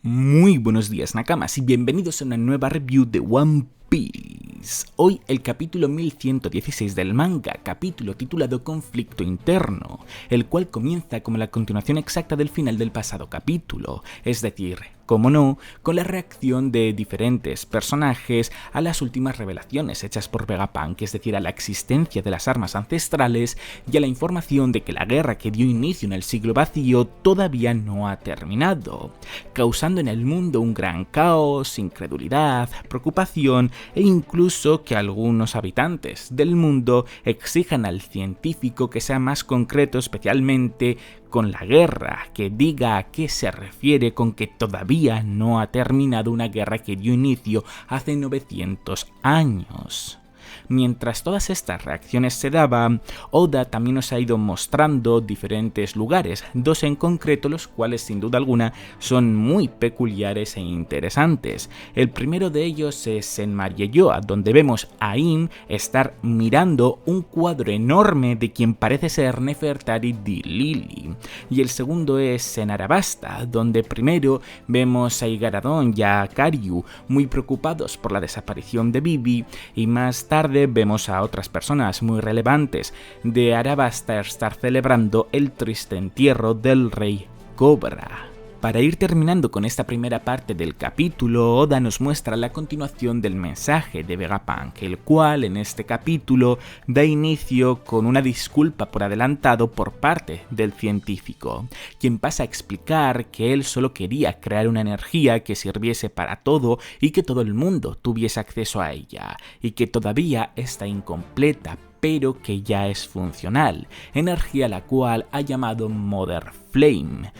Muy buenos días, Nakamas, y bienvenidos a una nueva review de One Piece. Hoy el capítulo 1116 del manga, capítulo titulado Conflicto Interno, el cual comienza como la continuación exacta del final del pasado capítulo, es decir, como no, con la reacción de diferentes personajes a las últimas revelaciones hechas por Vegapunk, es decir, a la existencia de las armas ancestrales y a la información de que la guerra que dio inicio en el siglo vacío todavía no ha terminado, causando en el mundo un gran caos, incredulidad, preocupación e incluso que algunos habitantes del mundo exijan al científico que sea más concreto, especialmente con la guerra, que diga a qué se refiere con que todavía no ha terminado una guerra que dio inicio hace 900 años. Mientras todas estas reacciones se daban, Oda también nos ha ido mostrando diferentes lugares, dos en concreto los cuales sin duda alguna son muy peculiares e interesantes. El primero de ellos es en Marieyoa, donde vemos a Im estar mirando un cuadro enorme de quien parece ser Nefertari di Lili. Y el segundo es en Arabasta, donde primero vemos a Igaradon y a Karyu muy preocupados por la desaparición de Vivi, y más tarde vemos a otras personas muy relevantes de Arabasta estar celebrando el triste entierro del rey Cobra. Para ir terminando con esta primera parte del capítulo, Oda nos muestra la continuación del mensaje de Vegapunk, el cual en este capítulo da inicio con una disculpa por adelantado por parte del científico, quien pasa a explicar que él solo quería crear una energía que sirviese para todo y que todo el mundo tuviese acceso a ella, y que todavía está incompleta, pero que ya es funcional, energía la cual ha llamado Mother Flame.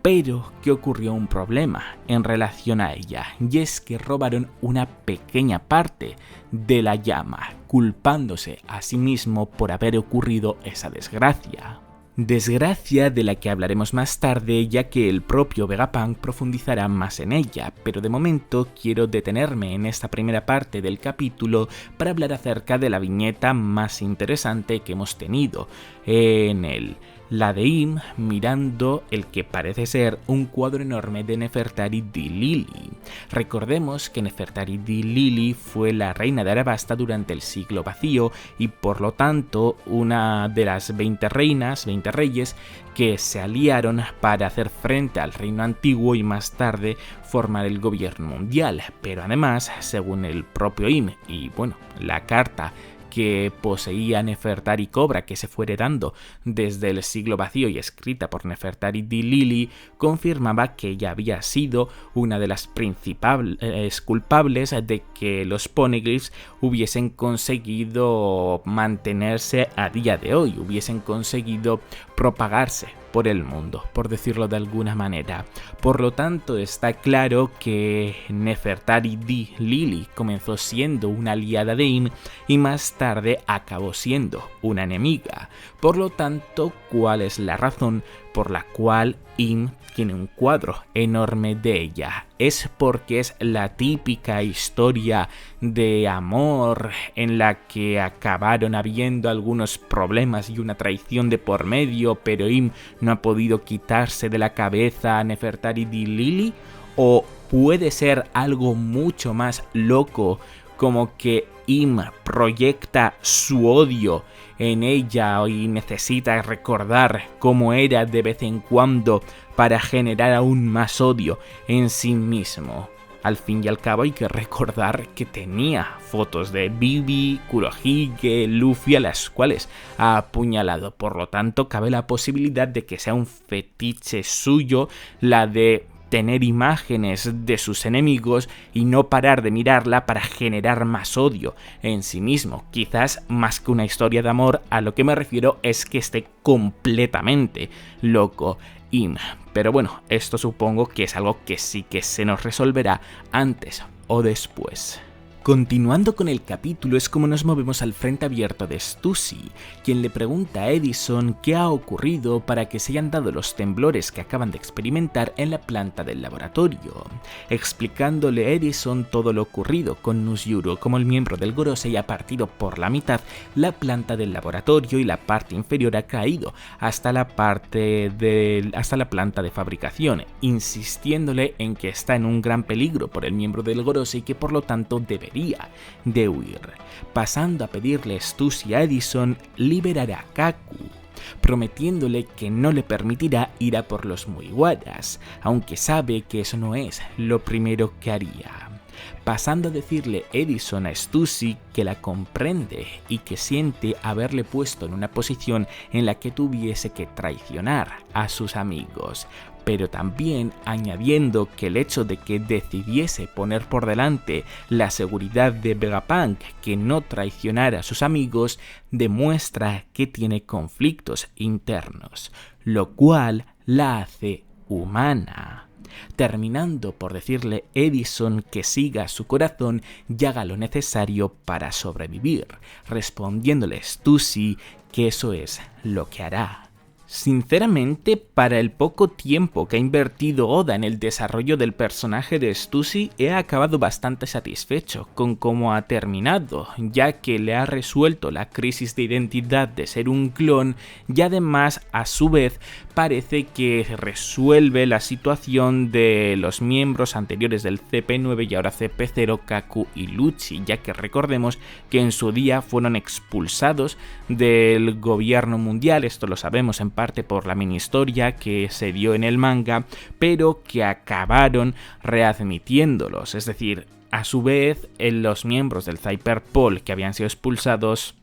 Pero que ocurrió un problema en relación a ella, y es que robaron una pequeña parte de la llama, culpándose a sí mismo por haber ocurrido esa desgracia. Desgracia de la que hablaremos más tarde, ya que el propio Vegapunk profundizará más en ella, pero de momento quiero detenerme en esta primera parte del capítulo para hablar acerca de la viñeta más interesante que hemos tenido en él. La de Im mirando el que parece ser un cuadro enorme de Nefertari di Lili. Recordemos que Nefertari di Lili fue la reina de Arabasta durante el siglo vacío y por lo tanto una de las 20 reinas, 20 reyes que se aliaron para hacer frente al reino antiguo y más tarde formar el gobierno mundial. Pero además, según el propio Im y bueno, la carta que poseía Nefertari Cobra que se fue heredando desde el siglo vacío y escrita por Nefertari di Lili, confirmaba que ella había sido una de las principales culpables de que los Poneglyphs hubiesen conseguido mantenerse a día de hoy, hubiesen conseguido propagarse por el mundo, por decirlo de alguna manera. Por lo tanto, está claro que Nefertari di Lili comenzó siendo una aliada de Im y más tarde acabó siendo una enemiga. Por lo tanto, ¿cuál es la razón por la cual Im tiene un cuadro enorme de ella? Es porque es la típica historia de amor en la que acabaron habiendo algunos problemas y una traición de por medio, pero Im no ha podido quitarse de la cabeza a Nefertari di Lili. ¿O puede ser algo mucho más loco, como que Im proyecta su odio en ella y necesita recordar cómo era de vez en cuando para generar aún más odio en sí mismo? Al fin y al cabo hay que recordar que tenía fotos de Vivi, Kurohige, Luffy a las cuales ha apuñalado. Por lo tanto, cabe la posibilidad de que sea un fetiche suyo la de tener imágenes de sus enemigos y no parar de mirarla para generar más odio en sí mismo. Quizás más que una historia de amor, a lo que me refiero es que esté completamente loco Im. Pero bueno, esto supongo que es algo que sí que se nos resolverá antes o después. Continuando con el capítulo es como nos movemos al frente abierto de Stussy, quien le pregunta a Edison qué ha ocurrido para que se hayan dado los temblores que acaban de experimentar en la planta del laboratorio, explicándole a Edison todo lo ocurrido con Nusyuro, como el miembro del Gorosei ha partido por la mitad la planta del laboratorio y la parte inferior ha caído hasta la planta de fabricación, insistiéndole en que está en un gran peligro por el miembro del Gorosei y que por lo tanto debería de huir, pasando a pedirle Stussy a Edison liberar a Kaku, prometiéndole que no le permitirá ir a por los Mugiwaras, aunque sabe que eso no es lo primero que haría. Pasando a decirle Edison a Stussy que la comprende y que siente haberle puesto en una posición en la que tuviese que traicionar a sus amigos, pero también añadiendo que el hecho de que decidiese poner por delante la seguridad de Vegapunk que no traicionara a sus amigos demuestra que tiene conflictos internos, lo cual la hace humana. Terminando por decirle Edison que siga su corazón y haga lo necesario para sobrevivir, respondiéndole Stussy que eso es lo que hará. Sinceramente, para el poco tiempo que ha invertido Oda en el desarrollo del personaje de Stussy, he acabado bastante satisfecho con cómo ha terminado, ya que le ha resuelto la crisis de identidad de ser un clon y además, a su vez, parece que resuelve la situación de los miembros anteriores del CP9 y ahora CP0, Kaku y Lucci, ya que recordemos que en su día fueron expulsados del gobierno mundial, esto lo sabemos en parte por la mini historia que se dio en el manga, pero que acabaron readmitiéndolos, es decir, a su vez los miembros del Cyberpol que habían sido expulsados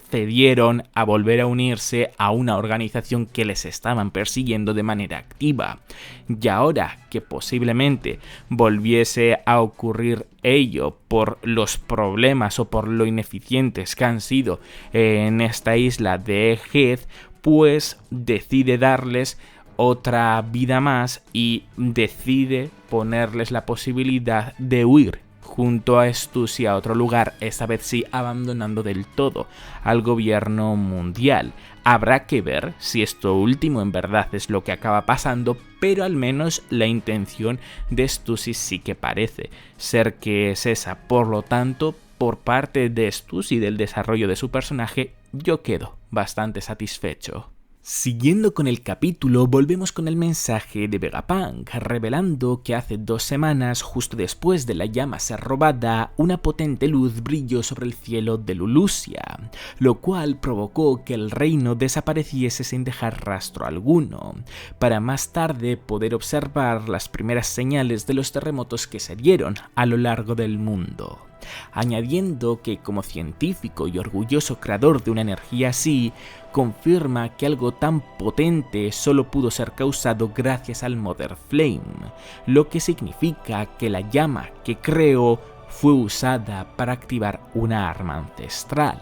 cedieron a volver a unirse a una organización que les estaban persiguiendo de manera activa. Y ahora que posiblemente volviese a ocurrir ello por los problemas o por lo ineficientes que han sido en esta isla de Egghead, pues decide darles otra vida más y decide ponerles la posibilidad de huir junto a Stussy a otro lugar, esta vez sí abandonando del todo al gobierno mundial. Habrá que ver si esto último en verdad es lo que acaba pasando, pero al menos la intención de Stussy sí que parece ser que es esa. Por lo tanto, por parte de Stussy y del desarrollo de su personaje, yo quedo bastante satisfecho. Siguiendo con el capítulo, volvemos con el mensaje de Vegapunk, revelando que hace 2 semanas, justo después de la llama ser robada, una potente luz brilló sobre el cielo de Lulusia, lo cual provocó que el reino desapareciese sin dejar rastro alguno, para más tarde poder observar las primeras señales de los terremotos que se dieron a lo largo del mundo. Añadiendo que como científico y orgulloso creador de una energía así, confirma que algo tan potente solo pudo ser causado gracias al Mother Flame, lo que significa que la llama que creó fue usada para activar una arma ancestral,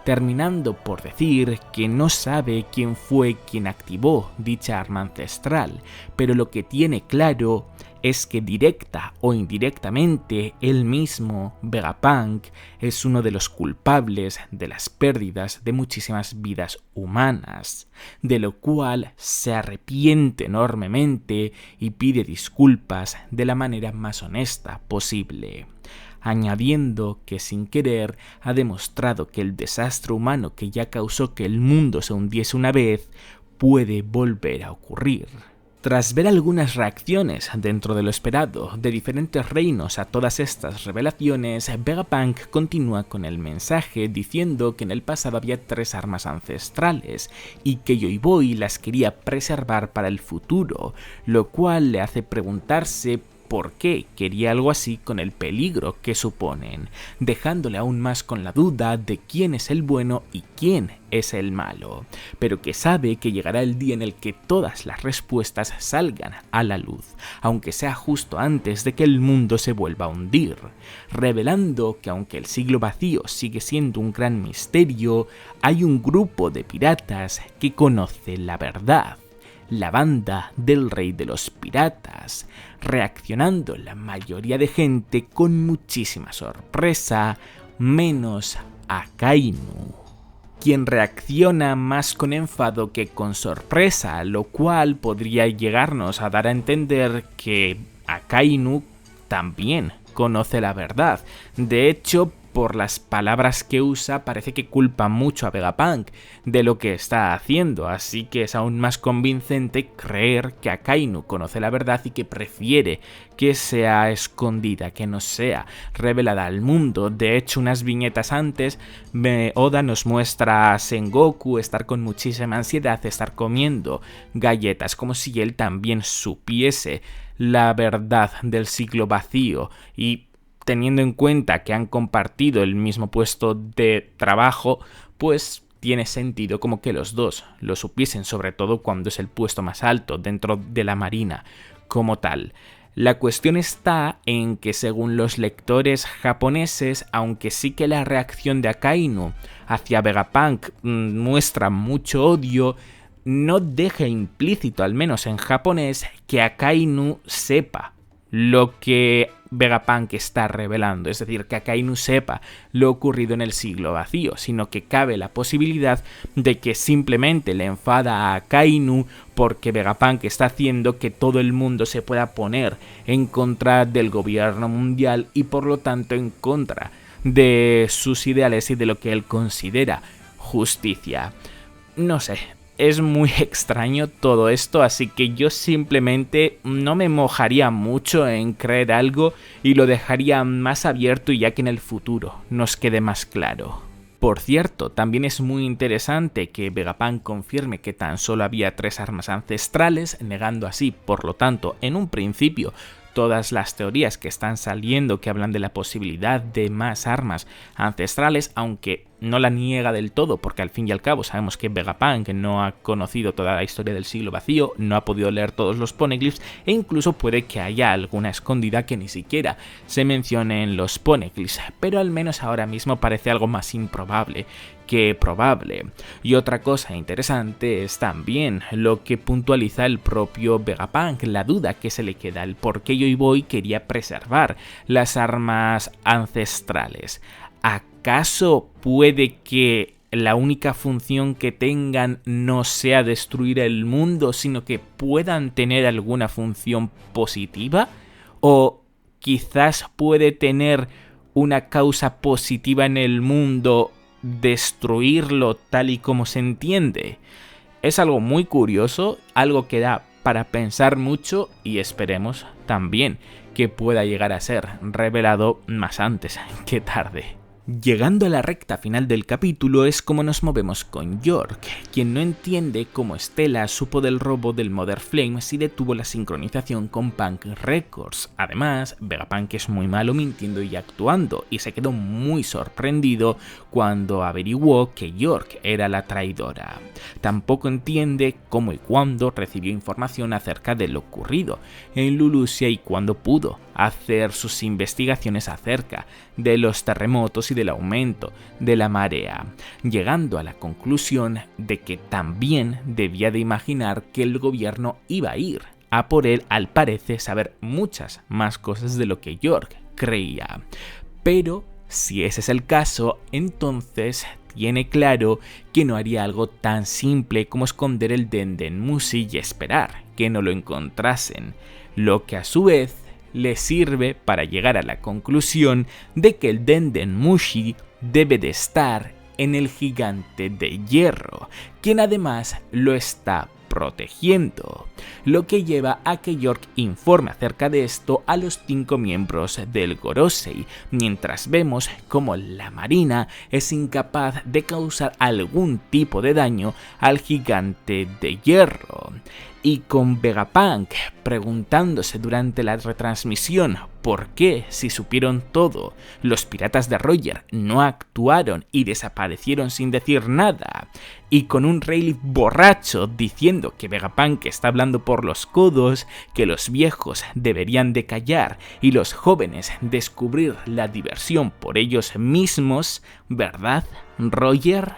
terminando por decir que no sabe quién fue quien activó dicha arma ancestral, pero lo que tiene claro es que directa o indirectamente él mismo, Vegapunk, es uno de los culpables de las pérdidas de muchísimas vidas humanas, de lo cual se arrepiente enormemente y pide disculpas de la manera más honesta posible, añadiendo que sin querer ha demostrado que el desastre humano que ya causó que el mundo se hundiese una vez puede volver a ocurrir. Tras ver algunas reacciones dentro de lo esperado de diferentes reinos a todas estas revelaciones, Vegapunk continúa con el mensaje diciendo que en el pasado había 3 armas ancestrales y que Yoiboy las quería preservar para el futuro, lo cual le hace preguntarse por qué quería algo así con el peligro que suponen, dejándole aún más con la duda de quién es el bueno y quién es el malo, pero que sabe que llegará el día en el que todas las respuestas salgan a la luz, aunque sea justo antes de que el mundo se vuelva a hundir, revelando que aunque el siglo vacío sigue siendo un gran misterio, hay un grupo de piratas que conoce la verdad, la banda del rey de los piratas, reaccionando la mayoría de gente con muchísima sorpresa, menos Akainu, quien reacciona más con enfado que con sorpresa, lo cual podría llegarnos a dar a entender que Akainu también conoce la verdad. De hecho, por las palabras que usa, parece que culpa mucho a Vegapunk de lo que está haciendo, así que es aún más convincente creer que Akainu conoce la verdad y que prefiere que sea escondida, que no sea revelada al mundo. De hecho, unas viñetas antes, Oda nos muestra a Sengoku estar con muchísima ansiedad, estar comiendo galletas, como si él también supiese la verdad del siglo vacío, y teniendo en cuenta que han compartido el mismo puesto de trabajo, pues tiene sentido como que los dos lo supiesen, sobre todo cuando es el puesto más alto dentro de la marina como tal. La cuestión está en que según los lectores japoneses, aunque sí que la reacción de Akainu hacia Vegapunk muestra mucho odio, no deja implícito, al menos en japonés, que Akainu sepa lo que Vegapunk está revelando, es decir, que Akainu sepa lo ocurrido en el siglo vacío, sino que cabe la posibilidad de que simplemente le enfada a Akainu porque Vegapunk está haciendo que todo el mundo se pueda poner en contra del gobierno mundial y por lo tanto en contra de sus ideales y de lo que él considera justicia. No sé. Es muy extraño todo esto, así que yo simplemente no me mojaría mucho en creer algo y lo dejaría más abierto y ya que en el futuro nos quede más claro. Por cierto, también es muy interesante que Vegapunk confirme que tan solo había 3 armas ancestrales, negando así, por lo tanto, en un principio, todas las teorías que están saliendo que hablan de la posibilidad de más armas ancestrales, aunque no la niega del todo, porque al fin y al cabo sabemos que Vegapunk no ha conocido toda la historia del siglo vacío, no ha podido leer todos los poneglyphs e incluso puede que haya alguna escondida que ni siquiera se mencione en los poneglyphs, pero al menos ahora mismo parece algo más improbable que probable. Y otra cosa interesante es también lo que puntualiza el propio Vegapunk, la duda que se le queda, el por qué Joy Boy quería preservar las armas ancestrales. ¿Acaso puede que la única función que tengan no sea destruir el mundo, sino que puedan tener alguna función positiva? ¿O quizás puede tener una causa positiva en el mundo destruirlo tal y como se entiende? Es algo muy curioso, algo que da para pensar mucho y esperemos también que pueda llegar a ser revelado más antes que tarde. Llegando a la recta final del capítulo es como nos movemos con York, quien no entiende cómo Stella supo del robo del Mother Flame si detuvo la sincronización con Punk Records. Además, Vegapunk es muy malo mintiendo y actuando, y se quedó muy sorprendido cuando averiguó que York era la traidora. Tampoco entiende cómo y cuándo recibió información acerca de lo ocurrido en Lulusia y cuándo pudo hacer sus investigaciones acerca de los terremotos y del aumento de la marea, llegando a la conclusión de que también debía de imaginar que el gobierno iba a ir a por él, al parecer saber muchas más cosas de lo que York creía. Pero si ese es el caso, entonces tiene claro que no haría algo tan simple como esconder el Denden Mushi y esperar que no lo encontrasen, lo que a su vez le sirve para llegar a la conclusión de que el Denden Mushi debe de estar en el gigante de hierro, quien además lo está protegiendo, lo que lleva a que York informe acerca de esto a los 5 miembros del Gorosei, mientras vemos cómo la marina es incapaz de causar algún tipo de daño al gigante de hierro. Y con Vegapunk preguntándose durante la retransmisión por qué, si supieron todo, los piratas de Roger no actuaron y desaparecieron sin decir nada, y con un Rayleigh borracho diciendo que Vegapunk está hablando por los codos, que los viejos deberían de callar y los jóvenes descubrir la diversión por ellos mismos, ¿verdad, Roger?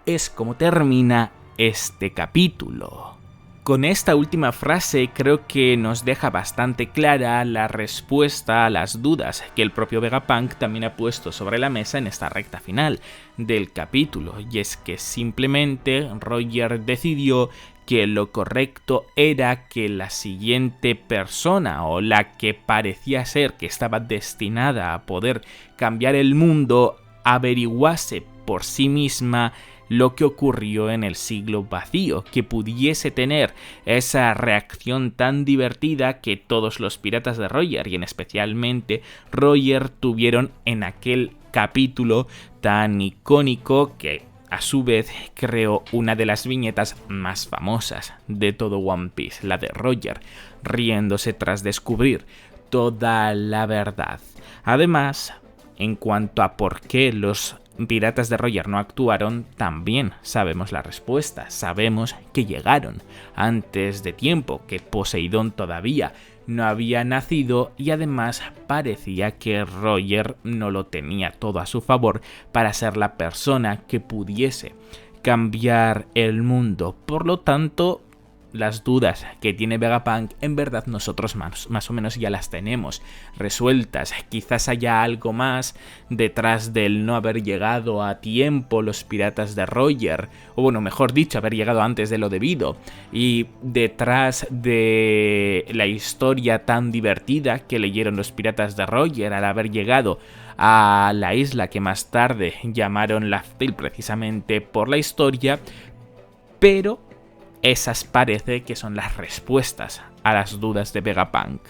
Es como termina este capítulo. Con esta última frase creo que nos deja bastante clara la respuesta a las dudas que el propio Vegapunk también ha puesto sobre la mesa en esta recta final del capítulo, y es que simplemente Roger decidió que lo correcto era que la siguiente persona, o la que parecía ser que estaba destinada a poder cambiar el mundo, averiguase por sí misma lo que ocurrió en el siglo vacío, que pudiese tener esa reacción tan divertida que todos los piratas de Roger, y en especialmente Roger, tuvieron en aquel capítulo tan icónico que a su vez creó una de las viñetas más famosas de todo One Piece, la de Roger riéndose tras descubrir toda la verdad. Además, en cuanto a por qué los piratas de Roger no actuaron, también sabemos la respuesta. Sabemos que llegaron antes de tiempo, que Poseidón todavía no había nacido, y además parecía que Roger no lo tenía todo a su favor para ser la persona que pudiese cambiar el mundo. Por lo tanto, las dudas que tiene Vegapunk, en verdad nosotros más o menos ya las tenemos resueltas. Quizás haya algo más detrás del no haber llegado a tiempo los piratas de Roger, o bueno, mejor dicho, haber llegado antes de lo debido, y detrás de la historia tan divertida que leyeron los piratas de Roger al haber llegado a la isla que más tarde llamaron Laugh Tale precisamente por la historia, pero esas parece que son las respuestas a las dudas de Vegapunk.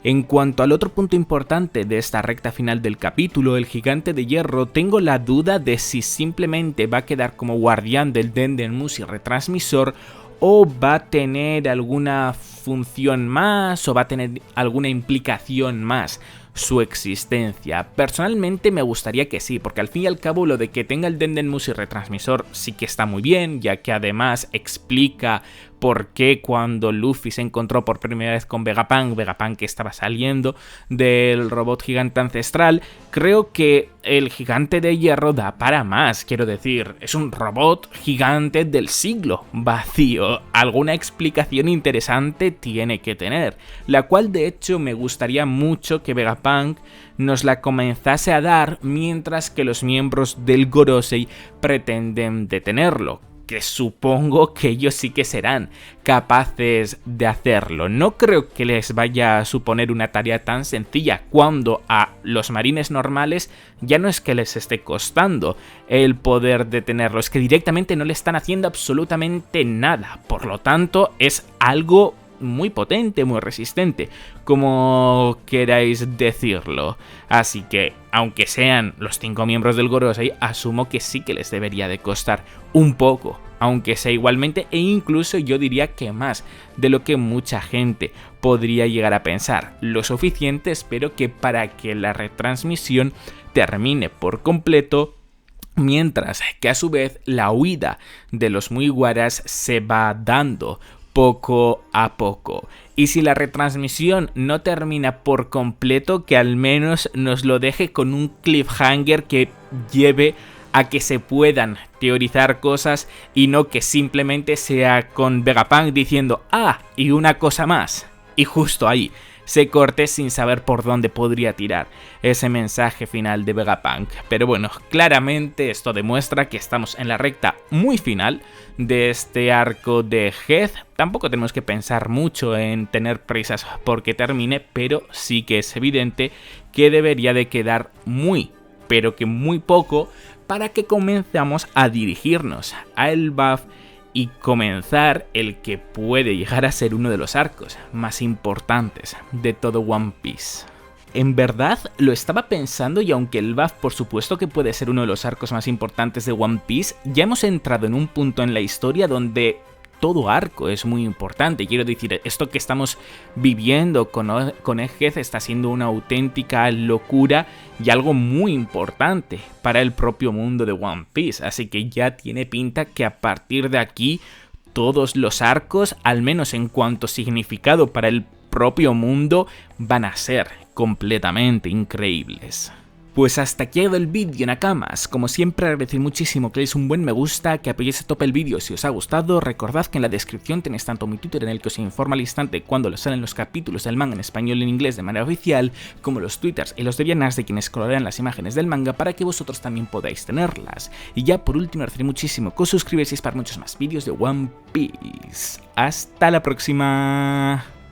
En cuanto al otro punto importante de esta recta final del capítulo, el gigante de hierro, tengo la duda de si simplemente va a quedar como guardián del Denden Mushi retransmisor, o va a tener alguna función más, o va a tener alguna implicación más su existencia. Personalmente me gustaría que sí, porque al fin y al cabo lo de que tenga el Denden Mushi retransmisor sí que está muy bien, ya que además explica por qué cuando Luffy se encontró por primera vez con Vegapunk estaba saliendo del robot gigante ancestral. Creo que el gigante de hierro da para más, quiero decir, es un robot gigante del siglo vacío. Alguna explicación interesante tiene que tener, la cual de hecho me gustaría mucho que Vegapunk nos la comenzase a dar mientras que los miembros del Gorosei pretenden detenerlo, que supongo que ellos sí que serán capaces de hacerlo. No creo que les vaya a suponer una tarea tan sencilla, cuando a los marines normales ya no es que les esté costando el poder detenerlo, es que directamente no le están haciendo absolutamente nada. Por lo tanto, es algo muy potente, muy resistente, como queráis decirlo. Así que, aunque sean los 5 miembros del Gorosei, asumo que sí que les debería de costar un poco, aunque sea igualmente, e incluso yo diría que más de lo que mucha gente podría llegar a pensar. Lo suficiente, espero, que para que la retransmisión termine por completo, mientras que a su vez la huida de los Mugiwaras se va dando poco a poco. Y si la retransmisión no termina por completo, que al menos nos lo deje con un cliffhanger que lleve a que se puedan teorizar cosas, y no que simplemente sea con Vegapunk diciendo "ah, y una cosa más", y justo ahí se corte sin saber por dónde podría tirar ese mensaje final de Vegapunk. Pero bueno, claramente esto demuestra que estamos en la recta muy final de este arco de Heath. Tampoco tenemos que pensar mucho en tener prisas porque termine, pero sí que es evidente que debería de quedar muy, pero que muy poco, para que comenzamos a dirigirnos a Elbaf y comenzar el que puede llegar a ser uno de los arcos más importantes de todo One Piece. En verdad lo estaba pensando, y aunque el Elbaf por supuesto que puede ser uno de los arcos más importantes de One Piece, ya hemos entrado en un punto en la historia donde todo arco es muy importante. Quiero decir, esto que estamos viviendo con Egghead está siendo una auténtica locura y algo muy importante para el propio mundo de One Piece. Así que ya tiene pinta que a partir de aquí todos los arcos, al menos en cuanto a significado para el propio mundo, van a ser completamente increíbles. Pues hasta aquí ha llegado el vídeo, Nakamas. Como siempre, agradecer muchísimo que le deis un buen me gusta, que apoyéis a tope el vídeo si os ha gustado. Recordad que en la descripción tenéis tanto mi Twitter, en el que os informa al instante cuando les salen los capítulos del manga en español y en inglés de manera oficial, como los twitters y los de Vianas de quienes colorean las imágenes del manga para que vosotros también podáis tenerlas. Y ya por último, agradecer muchísimo que os suscribáis para muchos más vídeos de One Piece. ¡Hasta la próxima!